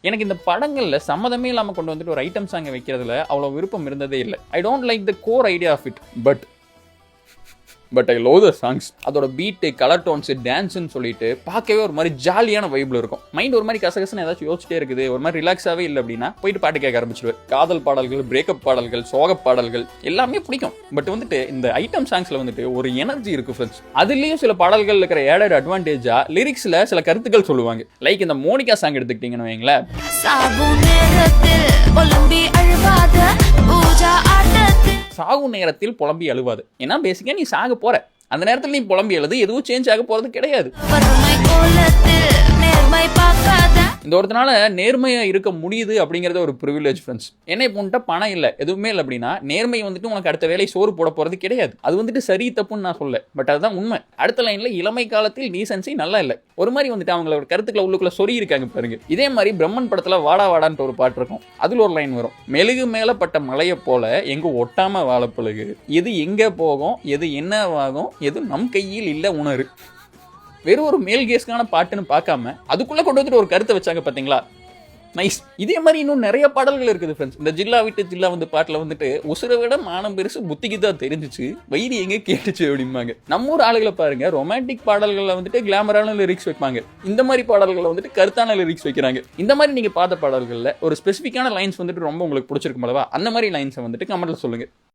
எனக்கு இந்த படங்கள்ல சம்மதமே இல்லாம கொண்டு வந்துட்டு ஒரு ஐட்டம் சாங் வைக்கிறதுல அவ்வளவு விருப்பம் இருந்ததே இல்லை. I don't like the core idea of it. But I love the songs. அதோட பீட்டு, கலர் டோன்ஸ், டான்ஸ்ன்னு சொல்லிட்டு பார்க்கவே ஒரு மாதிரி ஜாலியான வைப்ல இருக்கும். மைண்ட் ஒரு மாதிரி கசகசன்னு ஏதாச்சும் யோசிச்சிட்டே இருக்குது, ஒரு மாதிரி ரிலாக்ஸாவே இல்லை அப்படின்னா போயிட்டு பாட்டு கேட்க ஆரம்பிச்சிருவேன். காதல் பாடல்கள், பிரேக்கப் பாடல்கள், சோக பாடல்கள் எல்லாமே பிடிக்கும். பட் வந்துட்டு இந்த ஐட்டம் சாங்ஸ்ல வந்துட்டு ஒரு எனர்ஜி இருக்கு ஃப்ரெண்ட்ஸ். அதுலயும் சில பாடல்கள் இருக்கிற ஏடட் அட்வான்டேஜா லிரிக்ஸ்ல சில கருத்துக்கள் சொல்லுவாங்க. லைக் இந்த மோனிகா சாங் எடுத்துக்கிட்டீங்கன்னு வைங்களேன். சாகு நேரத்தில் புலம்பி அழுவாது. ஏன்னா பேசிக்கா நீ சாக போற, அந்த நேரத்தில் நீ புலம்பி அழுது எதுவும் சேஞ்ச் ஆக போறது கிடையாது. இந்த ஒருத்தனால நேர்மையா இருக்க முடியுது அப்படிங்கறது ஒரு பிரிவிலேஜ் ஃப்ரெண்ட்ஸ். என்ன இப்போ பணம் இல்லை, எதுவுமே இல்லை அப்படின்னா நேர்மை வந்துட்டு உனக்கு அடுத்த வேலை சோறு போட போறது கிடையாது. அது வந்துட்டு சரி தப்புன்னு நான் சொல்ல, பட் அதுதான் உண்மை. அடுத்த லைன்ல இளமை காலத்தில் டீசன்சி நல்லா இல்லை, ஒரு மாதிரி வந்துட்டு அவங்களோட கருத்துக்களை உள்ளுக்குள்ள சொறி இருக்காங்க பாருங்க. இதே மாதிரி பிரம்மன் படத்துல வாடா வாடான்ட்டு ஒரு பாட்டு இருக்கும். அதுல ஒரு லைன் வரும், மெழுகு மேல பட்ட மலையை போல எங்க ஒட்டாம வாழப்பழுகு, எது எங்க போகும், எது என்னவாகும், எது நம் கையில் இல்ல உணரு. வெறும் ஒரு மேல் கேஸ்க்கான பாட்டுன்னு பார்க்காம அதுக்குள்ள கொண்டு வந்துட்டு ஒரு கருத்தை வச்சாங்க பாத்தீங்களா, நைஸ். இதே மாதிரி இன்னும் நிறைய பாடல்கள் இருக்குது ஃப்ரெண்ட்ஸ். இந்த ஜில்லா விட்டு ஜில்லா வந்து பாட்டில் வந்துட்டு உசுரை விட மானம் பெருசு புத்திக்கு தான் தெரிஞ்சிச்சு, வயிறு எங்க கேட்டுச்சு அப்படிம்பாங்க. நம்ம ஊர் ஆளுகளை பாருங்க, ரொமான்டிக் பாடல்களில் வந்துட்டு கிளாமரான லிரிக்ஸ் வைப்பாங்க, இந்த மாதிரி பாடல்களை வந்துட்டு கருத்தான லிரிக்ஸ் வைக்கிறாங்க. இந்த மாதிரி நீங்க பார்த்த பாடல்களில் ஒரு ஸ்பெசிஃபிக்கான லைன்ஸ் வந்துட்டு ரொம்ப உங்களுக்கு பிடிச்சிருக்கும் அல்லவா, அந்த மாதிரி லைன்ஸை வந்துட்டு கமெண்ட்ல சொல்லுங்க.